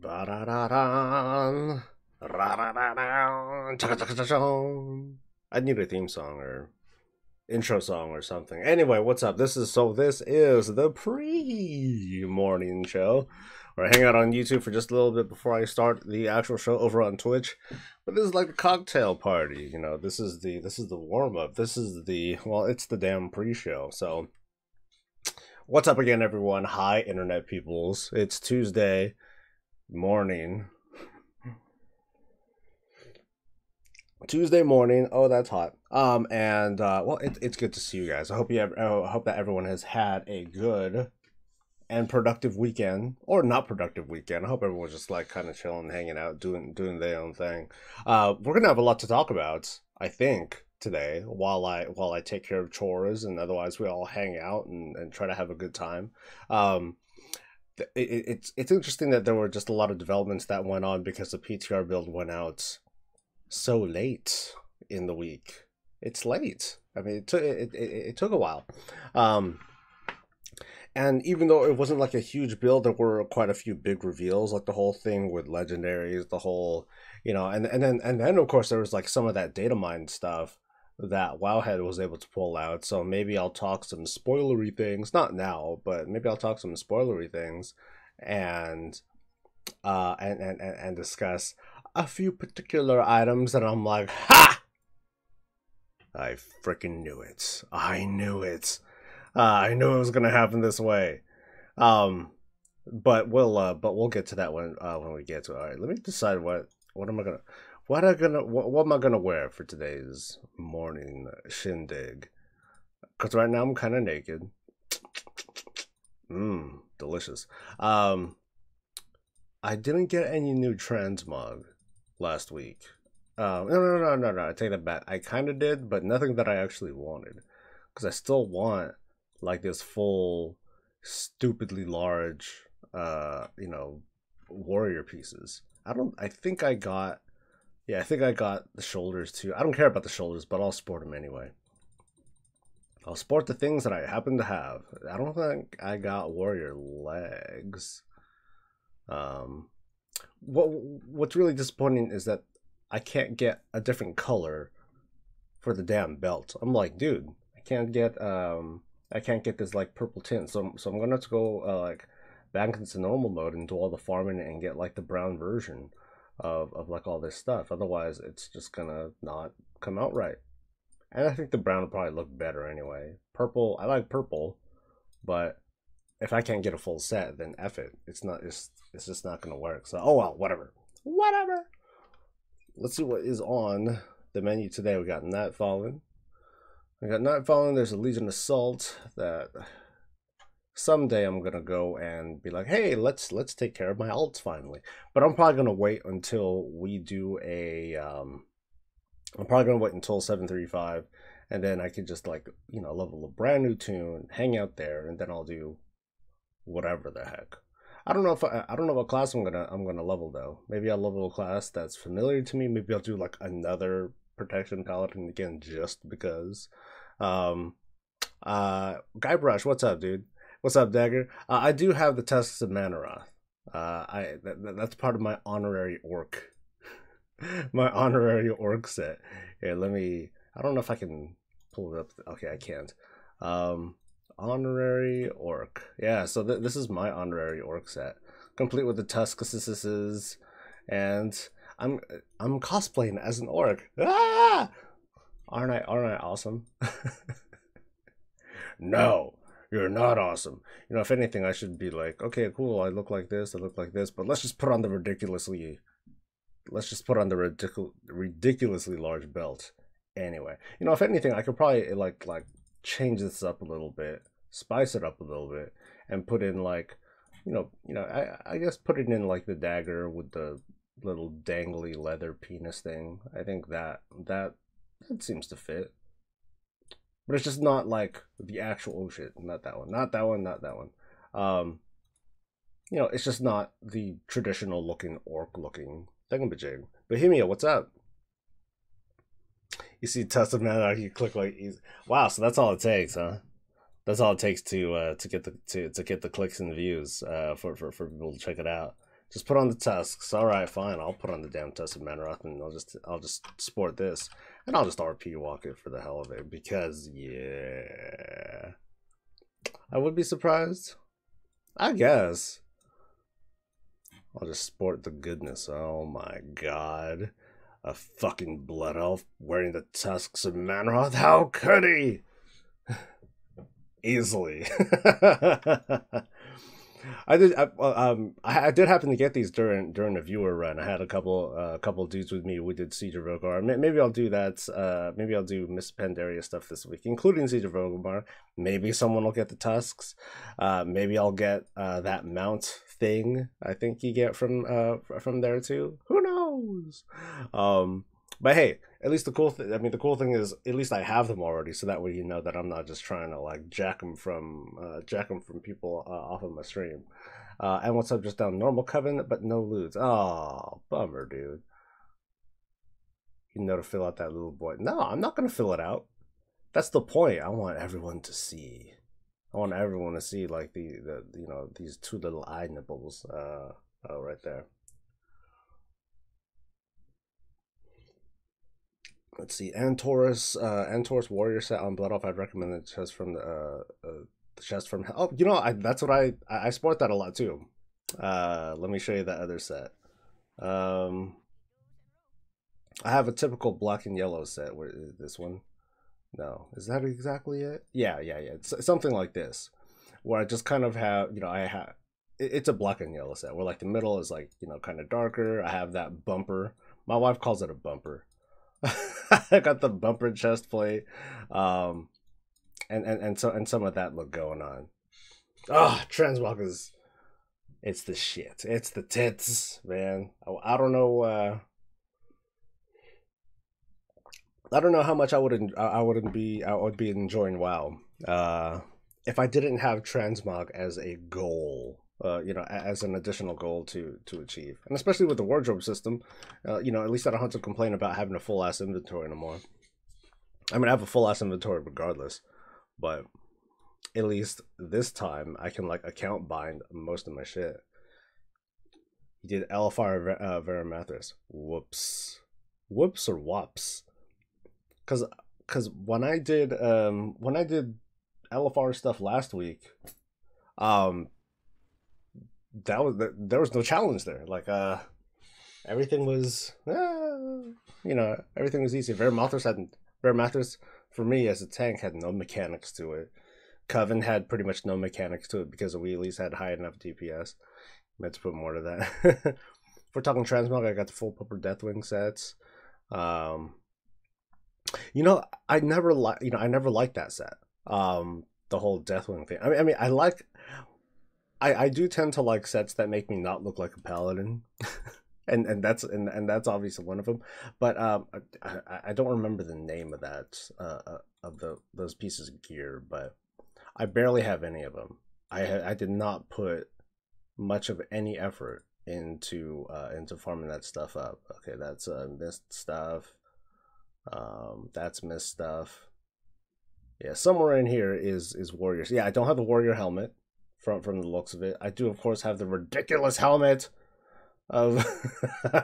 Ba-da-da-da. Ra-da-da-da. Chaka-chaka-chaka-chaka. I need a theme song or intro song or something. Anyway, what's up? This is the pre-morning show. Where I hang out on YouTube for just a little bit before I start the actual show over on Twitch. But this is like a cocktail party, you know. This is the warm-up. It's the damn pre-show. So what's up again, everyone? Hi, internet peoples. It's Tuesday morning. Oh, that's hot. It's good to see you guys. I hope that everyone has had a good and productive weekend, or not productive weekend. I hope everyone's just like kind of chilling, hanging out, doing their own thing. We're gonna have a lot to talk about, I think, today while I take care of chores, and otherwise we all hang out and try to have a good time. It's interesting that there were just a lot of developments that went on because the PTR build went out so late in the week. It's late. I mean, it took a while. And even though it wasn't like a huge build, there were quite a few big reveals, like the whole thing with legendaries, the whole, you know, and then of course there was like some of that data mine stuff that Wowhead was able to pull out. So maybe I'll talk some spoilery things, not now, but maybe I'll talk some spoilery things and discuss a few particular items that I'm like, ha! I freaking knew it. I knew it. I knew it was gonna happen this way. But we'll get to that when we get to it. All right, let me decide what am I gonna wear for today's morning shindig. Cause right now I'm kind of naked. Delicious. I didn't get any new transmog last week. No. I take that back. I kind of did, but nothing that I actually wanted. Cause I still want like this full, stupidly large, warrior pieces. I think I got the shoulders too. I don't care about the shoulders, but I'll sport them anyway. I'll sport the things that I happen to have. I don't think I got warrior legs. What's really disappointing is that I can't get a different color for the damn belt. I'm like, dude, I can't get this like purple tint, so I'm gonna have to go like back into normal mode and do all the farming and get like the brown version of like all this stuff. Otherwise, it's just gonna not come out right. And I think the brown will probably look better anyway. Purple, I like purple, but if I can't get a full set, then F it. It's just not gonna work. So oh well, whatever. Let's see what is on the menu today. We got Nightfallen. There's a Legion Assault that someday I'm gonna go and be like, hey, let's take care of my alts finally. But I'm probably gonna wait until we do I'm probably gonna wait until 735, and then I could just like, you know, level a brand new tune, hang out there, and then I'll do whatever the heck. I don't know what class I'm gonna level though. Maybe I'll level a class that's familiar to me. Maybe I'll do like another protection paladin again just because. Guybrush, what's up, dude? What's up, Dagger? I do have the Tusks of Manaroth. That's part of my honorary orc. My honorary orc set. Here, I don't know if I can pull it up. Okay, I can't. Honorary orc. Yeah, so this is my honorary orc set, complete with the tusks, and I'm cosplaying as an orc. Ah! Aren't I awesome? No, you're not awesome. You know, if anything, I should be like, okay, cool. I look like this. But let's just put on the ridiculously large belt. Anyway, you know, if anything, I could probably like change this up a little bit, spice it up a little bit, and put in like, I guess put it in like the dagger with the little dangly leather penis thing. I think that seems to fit. But it's just not like the actual, oh shit, not that one. You know, it's just not the traditional looking orc looking thingamajig. Bohemia, what's up? You see Test of Mana, you click like easy. Wow, so that's all it takes, huh? That's all it takes to get the clicks and views for people to check it out. Just put on the tusks. All right, fine. I'll put on the damn tusk of Manroth, and I'll just sport this, and I'll just RP walk it for the hell of it, because yeah, I would be surprised. I guess I'll just sport the goodness. Oh my god, a fucking blood elf wearing the tusks of Manroth. How could he? Easily. I did happen to get these during the viewer run. I had a couple dudes with me. We did Siege of Rogar. Maybe I'll do that. Maybe I'll do Miss Pandaria stuff this week, including Siege of Rogar. Maybe someone will get the tusks. Maybe I'll get that mount thing. I think you get from there too. Who knows? But hey, at least the cool thing is, at least I have them already, so that way you know that I'm not just trying to like jack them from people off of my stream. And what's up, just down normal coven, but no loots. Oh, bummer, dude. You know to fill out that little boy. No, I'm not gonna fill it out. That's the point. I want everyone to see. I want everyone to see like the you know, these two little eye nipples right there. Let's see, Antorus warrior set on Blood Elf. I'd recommend the chest from the chest from. Oh, you know, that's what I sport that a lot too. Let me show you that other set. I have a typical black and yellow set. Where is this one? No, is that exactly it? Yeah. It's something like this, where I just kind of have, you know, it's a black and yellow set where like the middle is like, you know, kind of darker. I have that bumper. My wife calls it a bumper. I got the bumper chest plate, and some of that look going on. Oh, Transmog is, it's the shit. It's the tits, man. I don't know. I don't know how much I would be enjoying WoW if I didn't have Transmog as a goal. You know, as an additional goal to achieve, and especially with the wardrobe system, you know, at least I don't have to complain about having a full ass inventory anymore. I mean, I have a full ass inventory regardless, but at least this time I can like account bind most of my shit. He did LFR Veramathras. Whoops or whoops? Because when I did LFR stuff last week, there was no challenge there. Like everything was you know, everything was easy. Veramathras for me as a tank had no mechanics to it. Coven had pretty much no mechanics to it because we at least had high enough DPS. Meant to put more to that. If we're talking Transmog, I got the full Pupper Deathwing sets. You know, I never liked that set. The whole Deathwing thing. I mean I do tend to like sets that make me not look like a paladin, and that's obviously one of them. But I don't remember the name of that those pieces of gear, but I barely have any of them. I did not put much of any effort into farming that stuff up. Okay, that's mist stuff. That's mist stuff. Yeah, somewhere in here is warriors. Yeah, I don't have the warrior helmet. From the looks of it, I do of course have the ridiculous helmet of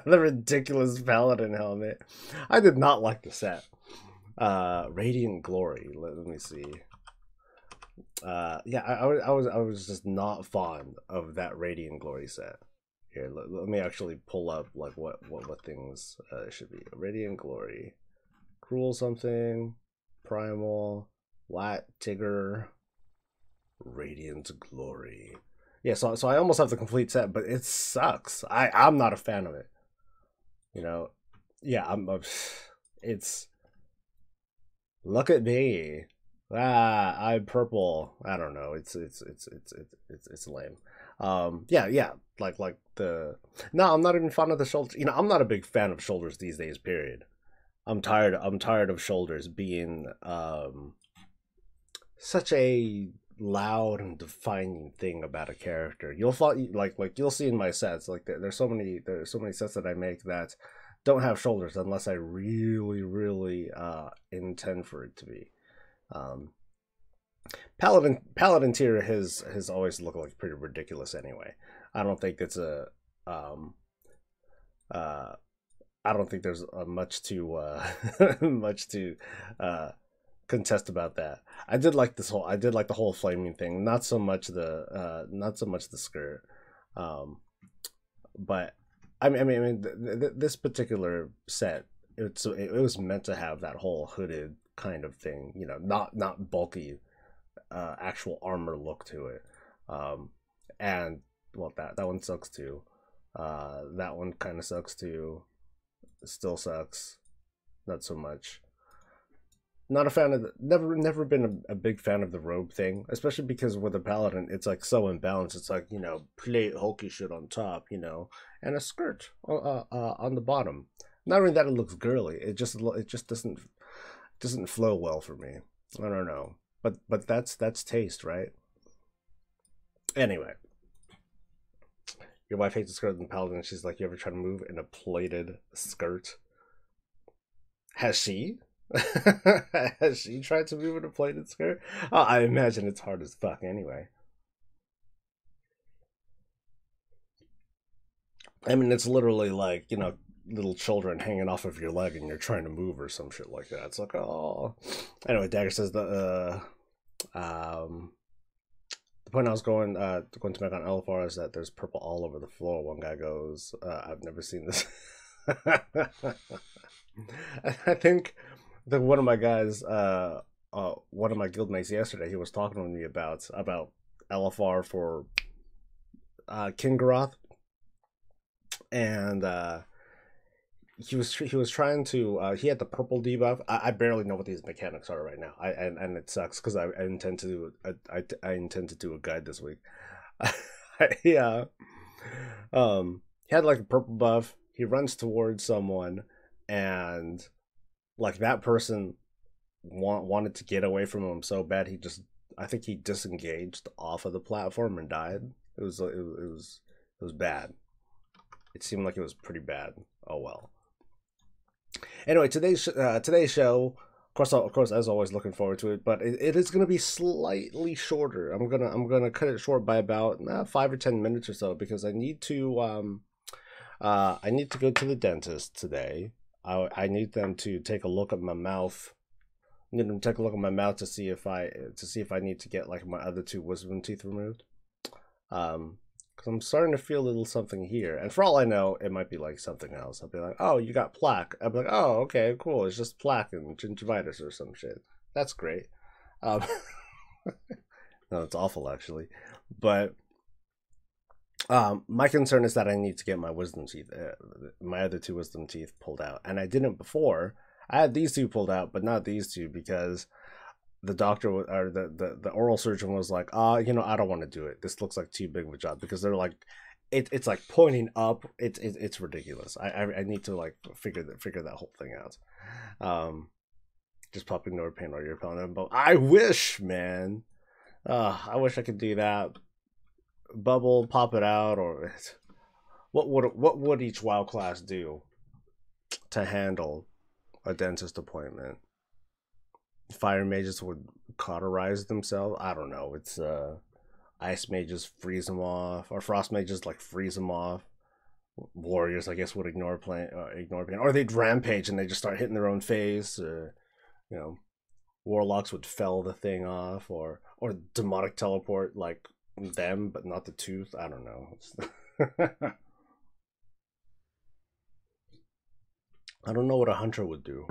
the ridiculous paladin helmet. I did not like the set. Radiant Glory. Let me see. Yeah, I was just not fond of that Radiant Glory set. Here, let me actually pull up like what things should be. Radiant Glory, Cruel something, Primal, Lat Tigger. Radiant Glory. Yeah, so I almost have the complete set, but it sucks. I'm not a fan of it. You know, yeah, it's, look at me. I'm purple. I don't know. It's lame. Yeah, like the, no, I'm not even fond of the shoulders. You know, I'm not a big fan of shoulders these days, period. I'm tired of shoulders being such a loud and defining thing about a character. You'll find like you'll see in my sets, like there's so many sets that I make that don't have shoulders unless I really intend for it to be. Paladin tier has always looked like pretty ridiculous anyway. I don't think it's a Um, uh, I don't think there's much to much to contest about that. I did like this whole. I did like the whole flaming thing. Not so much the skirt. Um, but this particular set, it was meant to have that whole hooded kind of thing. You know, not bulky, actual armor look to it. And well, that one sucks too. That one kind of sucks too. Still sucks. Not so much. Not a fan of never been a big fan of the robe thing, especially because with a paladin it's like so imbalanced. It's like, you know, plate hulky shit on top, you know, and a skirt on the bottom. Not only that, it looks girly, it just doesn't flow well for me. I don't know, but that's taste, right? Anyway, your wife hates a skirt in the paladin. She's like, you ever try to move in a plated skirt? Has she? Has she tried to move in a plated skirt? Oh, I imagine it's hard as fuck anyway. I mean, it's literally like, you know, little children hanging off of your leg and you're trying to move or some shit like that. It's like, oh. Anyway, Dagger says the point I was going to make on LFR is that there's purple all over the floor. One guy goes, I've never seen this. I think that one of my guys, one of my guildmates yesterday, he was talking to me about LFR for Kingaroth, and he was trying to he had the purple debuff. I barely know what these mechanics are right now. And it sucks because I intend to do I intend to do a guide this week. Yeah, he had like a purple buff. He runs towards someone, and like that person wanted to get away from him so bad I think he disengaged off of the platform and died. It was bad. It seemed like it was pretty bad. Oh well. Anyway, today's show, of course, as always, looking forward to it. But it is going to be slightly shorter. I'm gonna cut it short by about 5 or 10 minutes or so because I need to go to the dentist today. I need them to take a look at my mouth. I need them to take a look at my mouth to see if I need to get like my other 2 wisdom teeth removed. Because I'm starting to feel a little something here, and for all I know, it might be like something else. I'll be like, "Oh, you got plaque." I'll be like, "Oh, okay, cool. It's just plaque and gingivitis or some shit." That's great. Um, no, it's awful actually, but my concern is that I need to get my wisdom teeth, my other 2 wisdom teeth pulled out, and I didn't before. I had these 2 pulled out, but not these 2 because the doctor or the oral surgeon was like, you know, I don't want to do it. This looks like too big of a job because they're like, it's like pointing up. It's ridiculous. I need to like figure that whole thing out. Just popping Norpain or your opponent. But I wish, man. I wish I could do that. Bubble, pop it out, or what would each WoW class do to handle a dentist appointment? Fire mages would cauterize themselves. I don't know. It's ice mages freeze them off, or frost mages like freeze them off. Warriors, I guess, would ignore pain, or they'd rampage and they just start hitting their own face. You know, warlocks would fell the thing off, or demonic teleport like them, but not the tooth. I don't know. I don't know what a hunter would do.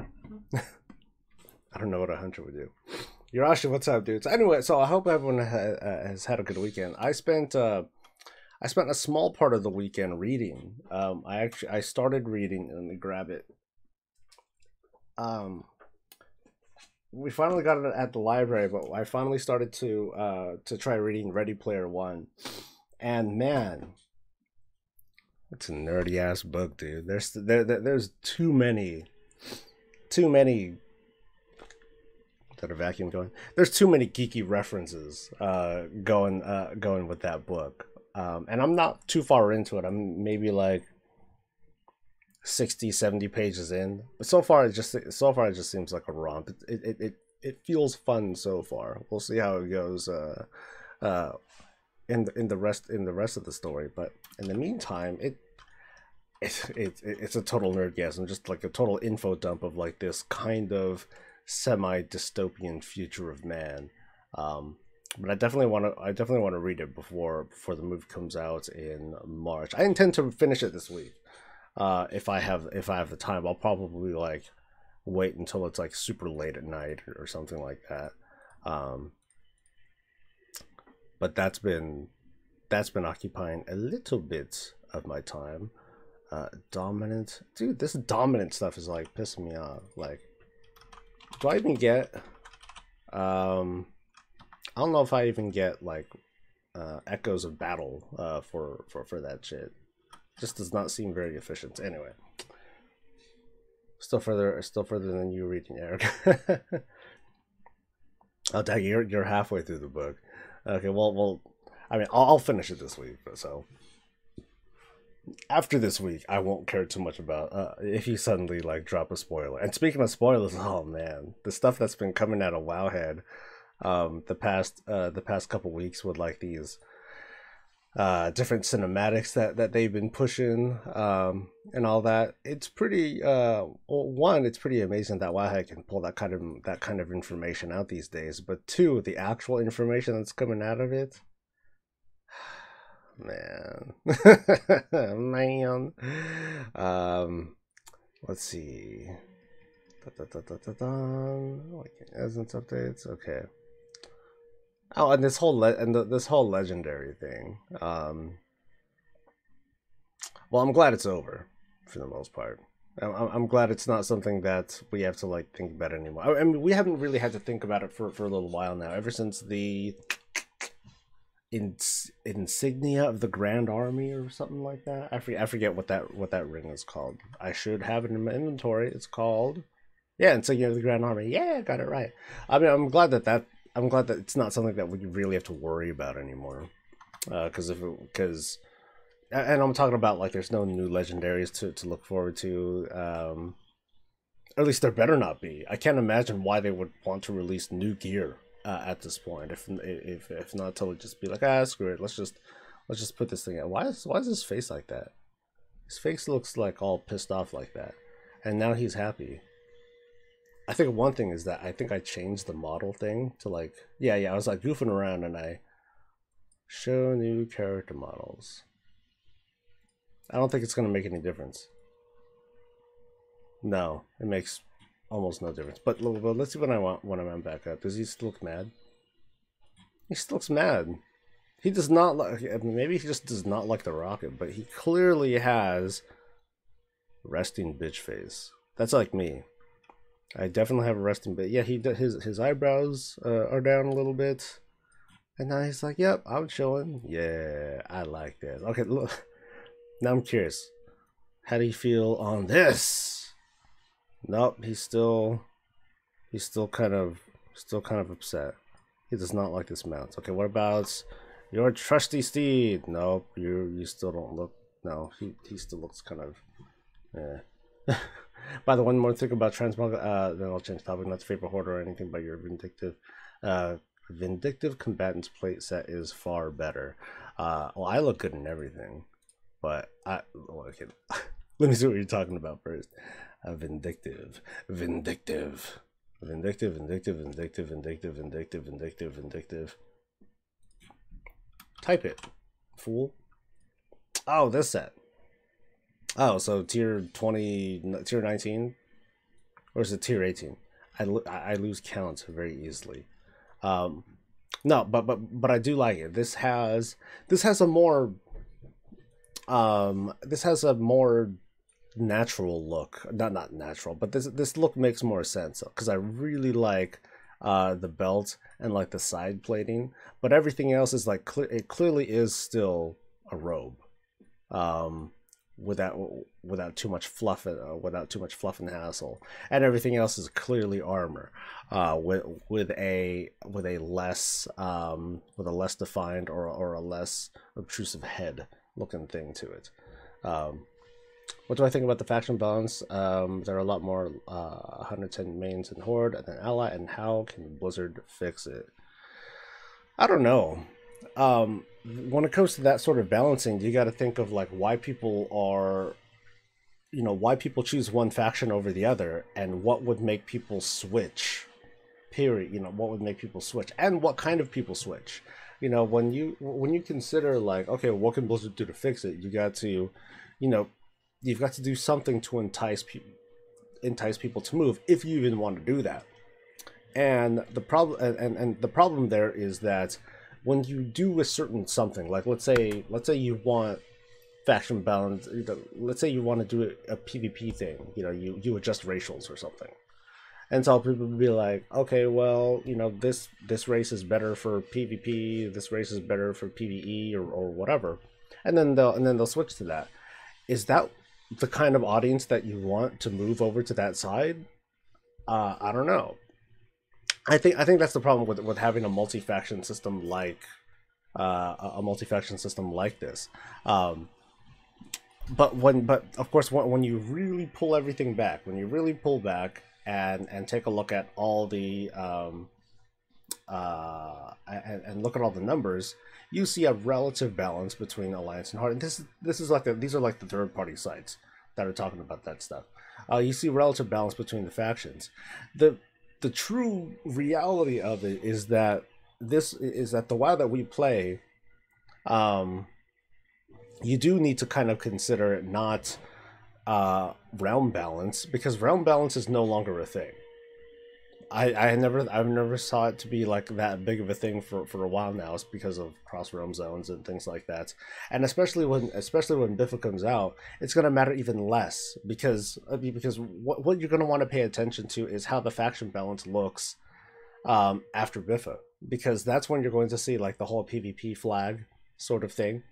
I don't know what a hunter would do. Yurashi, what's up, dudes? Anyway, so I hope everyone has had a good weekend. I spent a small part of the weekend reading. I started reading. Let me grab it. We finally got it at the library, but I finally started to try reading Ready Player One, and man, it's a nerdy ass book, dude. There's too many. Got a vacuum going. There's too many geeky references going with that book, and I'm not too far into it. I'm maybe like 60-70 pages in, but so far it just seems like a romp. It feels fun so far. We'll see how it goes in the rest of the story, but in the meantime, it's a total nerdgasm, just like a total info dump of like this kind of semi dystopian future of man. But I definitely want to read it before the movie comes out in March. I intend to finish it this week. If I have the time, I'll probably like wait until it's like super late at night or something like that. Um, but that's been occupying a little bit of my time. Dominant, dude. This dominant stuff is like pissing me off. Like, do I even get? I don't know if I even get like echoes of battle for that shit. Just does not seem very efficient. Anyway, still further than you reading, Eric. Oh, dang, you're halfway through the book. Okay, well, I mean, I'll finish it this week. So after this week, I won't care too much about if you suddenly like drop a spoiler. And speaking of spoilers, oh man, the stuff that's been coming out of Wowhead, the past couple weeks with like these different cinematics that they've been pushing, and all that. It's pretty one, it's pretty amazing that Wowhead can pull that kind of information out these days. But two, the actual information that's coming out of it, man, man. Let's see. Isn't updates okay. Oh, and this whole legendary thing. Well, I'm glad it's over for the most part. I'm glad it's not something that we have to like think about anymore. I mean, we haven't really had to think about it for a little while now. Ever since the insignia of the Grand Army or something like that. I forget what that ring is called. I should have it in my inventory. It's called, yeah, insignia of the Grand Army. Yeah, I got it right. I mean, I'm glad that it's not something that we really have to worry about anymore. Because and I'm talking about like there's no new legendaries to look forward to. Or at least there better not be. I can't imagine why they would want to release new gear at this point. If not, totally just be like, screw it. Let's just put this thing out. Why is his face like that? His face looks like all pissed off like that, and now he's happy. I think one thing is that I think I changed the model thing to like, yeah, I was like goofing around and I show new character models. I don't think it's gonna make any difference. No, it makes almost no difference. But let's see when I'm back up. Does he still look mad? He still looks mad. He does not like. Maybe he just does not like the rocket, but he clearly has resting bitch face. That's like me. I definitely have a resting bitch. Yeah, his eyebrows are down a little bit, and now he's like, "Yep, I'm chilling. Yeah, I like this." Okay, look. Now I'm curious. How do you feel on this? Nope, he's still kind of upset. He does not like this mount. Okay, what about your trusty steed? Nope, you still don't look. No, he still looks kind of. By the way, one more thing about transmog. Then I'll change topic. Not to favor horde or anything, but your vindictive combatants plate set is far better. Well, I look good in everything, but okay. Let me see what you're talking about first. Vindictive. Type it, fool. Oh, this set. Oh, so tier 20, tier 19, or is it tier 18? I lose count very easily. No, but I do like it. This has a more natural look. Not natural, but this look makes more sense because I really like the belt and like the side plating, but everything else is like it clearly is still a robe, without too much fluff and hassle, and everything else is clearly armor, with a less defined or a less obtrusive head looking thing to it. What do I think about the faction balance? There are a lot more 110 mains in Horde and an ally, and how can Blizzard fix it? I don't know. When it comes to that sort of balancing, you got to think of like why people are why people choose one faction over the other, and what would make people switch. Period. What would make people switch, and what kind of people switch. When you consider like, okay, what can Blizzard do to fix it? You know, you've got to do something to entice people to move, if you even want to do that. And the problem and the problem there is that when you do a certain something, like let's say you want faction balance, let's say you want to do a PvP thing, you adjust racials or something. And so people would be like, okay, well, this race is better for PvP, this race is better for PvE, or whatever. And then they'll switch to that. Is that the kind of audience that you want to move over to that side? I don't know. I think that's the problem with having a multi-faction system like a multi-faction system like this. But of course, when you really pull everything back, when you really pull back and take a look at all the and look at all the numbers, you see a relative balance between Alliance and Horde. And these are like the third party sites that are talking about that stuff. You see relative balance between the factions. The true reality of it is that the WoW that we play, you do need to kind of consider not realm balance, because realm balance is no longer a thing. I've never saw it to be like that big of a thing for a while now. It's because of cross realm zones and things like that, and especially when Biffa comes out, it's going to matter even less, because what you're going to want to pay attention to is how the faction balance looks after Biffa, because that's when you're going to see like the whole PvP flag sort of thing,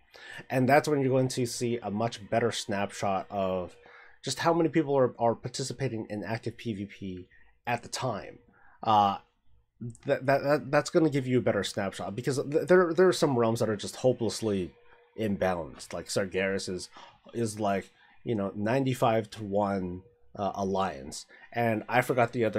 and that's when you're going to see a much better snapshot of just how many people are participating in active PvP at the time. That's going to give you a better snapshot, because there are some realms that are just hopelessly imbalanced. Like Sargeras is like 95-1 alliance, and I forgot the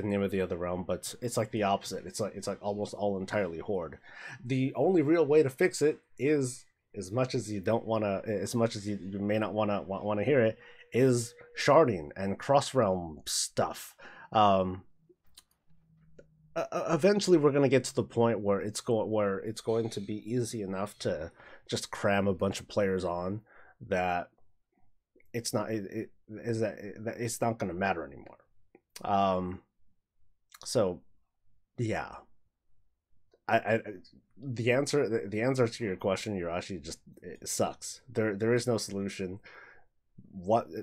name of the other realm, but it's like the opposite. It's like almost all entirely Horde. The only real way to fix it is, as much as you may not want to hear it, is sharding and cross realm stuff. Eventually we're going to get to the point where it's going to be easy enough to just cram a bunch of players on that it's not going to matter anymore. So yeah, the answer to your question, Yurashi, just it sucks. There is no solution.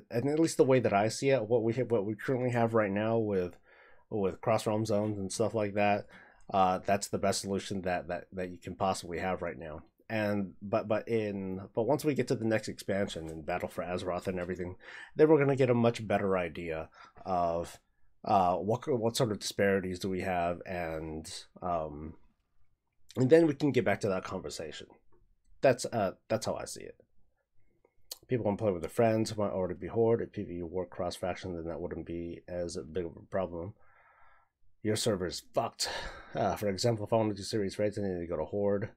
And at least the way that I see it, what we currently have right now with cross realm zones and stuff like that, that's the best solution that you can possibly have right now. And but once we get to the next expansion and Battle for Azeroth and everything, then we're gonna get a much better idea of what sort of disparities do we have, and then we can get back to that conversation. That's how I see it. People want to play with their friends who might already be Horde. If PvE work cross faction, then that wouldn't be as big of a problem. Your server is fucked. For example, if I want to do series raids, I need to go to Horde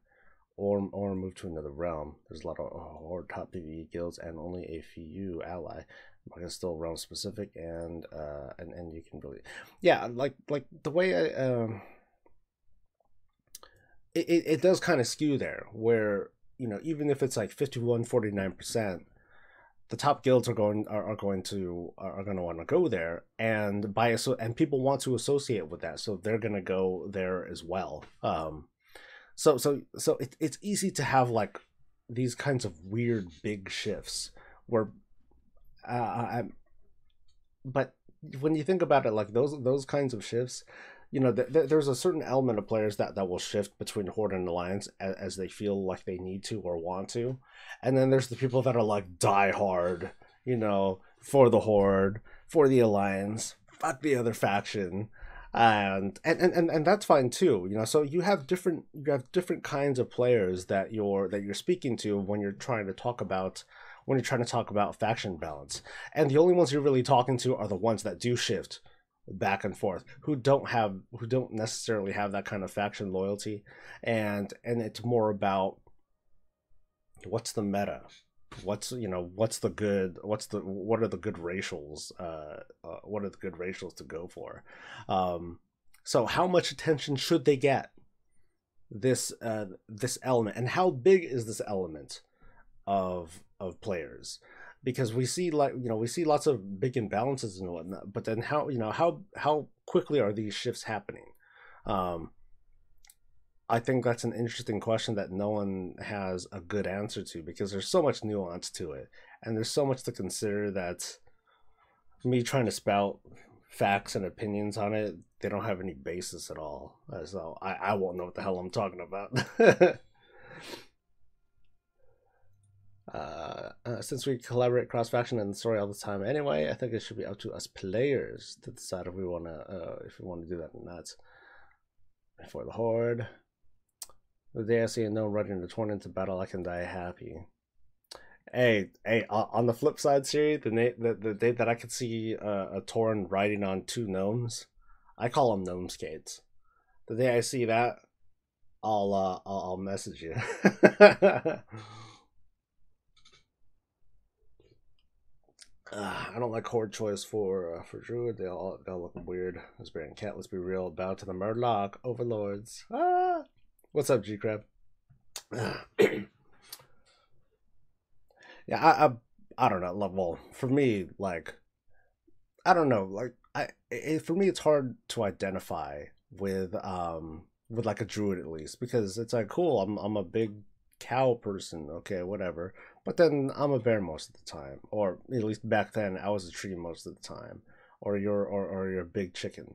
or move to another realm. There's a lot of Horde top PvE guilds and only a few ally. But it's still realm specific, and you can really, yeah, like the way it does kind of skew there, where even if it's like 51-49%, the top guilds are going to want to go there, and and people want to associate with that, so they're going to go there as well. So it's easy to have like these kinds of weird big shifts where, but when you think about it, like those kinds of shifts, there's a certain element of players that will shift between Horde and Alliance as they feel like they need to or want to, and then there's the people that are like die hard, for the Horde, for the Alliance, fuck the other faction, and that's fine too. So you have different kinds of players that you're speaking to when you're trying to talk about faction balance, and the only ones you're really talking to are the ones that do shift back and forth, who don't necessarily have that kind of faction loyalty, and it's more about what's the meta, What's, you know, what are the good racials, what are the good racials to go for? So how much attention should they get, this element, and how big is this element of players? Because we see, like, you know, we see lots of big imbalances and whatnot, but then how, you know, how quickly are these shifts happening? um I think that's an interesting question that no one has a good answer to, because there's so much nuance to it, and there's so much to consider that me trying to spout facts and opinions on it, they don't have any basis at all. So I won't know what the hell I'm talking about. Since we collaborate cross faction and story all the time anyway, I think it should be up to us players to decide if we want to do that or not. For the Horde, the day I see a gnome running the torn into battle, I can die happy. Hey, on the flip side, Siri, the day that I could see a Tauren riding on 2 gnomes, I call them gnome skates. The day I see that, I'll message you. I don't like horde choice for druid. They all look weird. Let's bring cat. Let's be real. Bow to the Murloc overlords. Ah, what's up, G Crab? Yeah, I don't know. Well, for me, like, I don't know. Like, for me, it's hard to identify with like a druid, at least, because it's like, cool. I'm a big cow person. Okay, whatever. But then I'm a bear most of the time, or at least back then I was a tree most of the time, or you're a big chicken.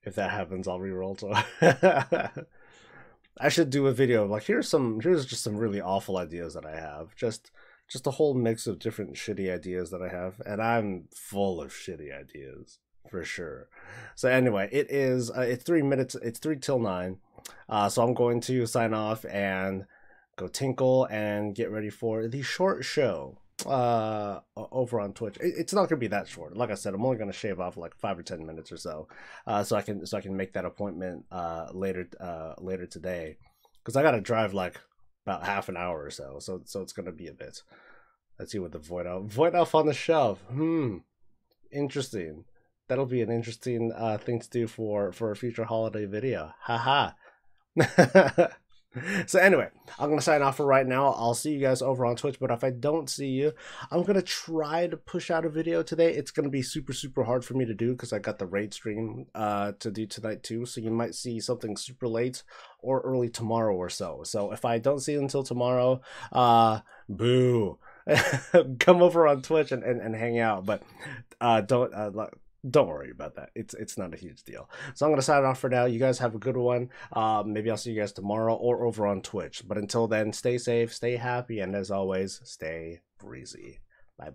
If that happens, I'll reroll. So I should do a video of, like, here's just some really awful ideas that I have. Just a whole mix of different shitty ideas that I have, and I'm full of shitty ideas for sure. So anyway, it's 3 minutes. It's 3 till 9. So I'm going to sign off and go tinkle and get ready for the short show over on Twitch. It's not gonna be that short. Like I said, I'm only gonna shave off like 5 or 10 minutes or so, so I can make that appointment later today, because I gotta drive like about half an hour or so. So it's gonna be a bit. Let's see what the void elf on the shelf. Interesting. That'll be an interesting thing to do for a future holiday video. Haha. So anyway, I'm gonna sign off for right now. I'll see you guys over on Twitch, but if I don't see you, I'm gonna try to push out a video today. It's gonna be super hard for me to do because I got the raid stream to do tonight too, so you might see something super late or early tomorrow or so. So if I don't see you until tomorrow, boo. Come over on Twitch and hang out, but don't worry about that. It's not a huge deal. So I'm gonna sign off for now. You guys have a good one. Maybe I'll see you guys tomorrow or over on Twitch. But until then, stay safe, stay happy, and as always, stay breezy. Bye.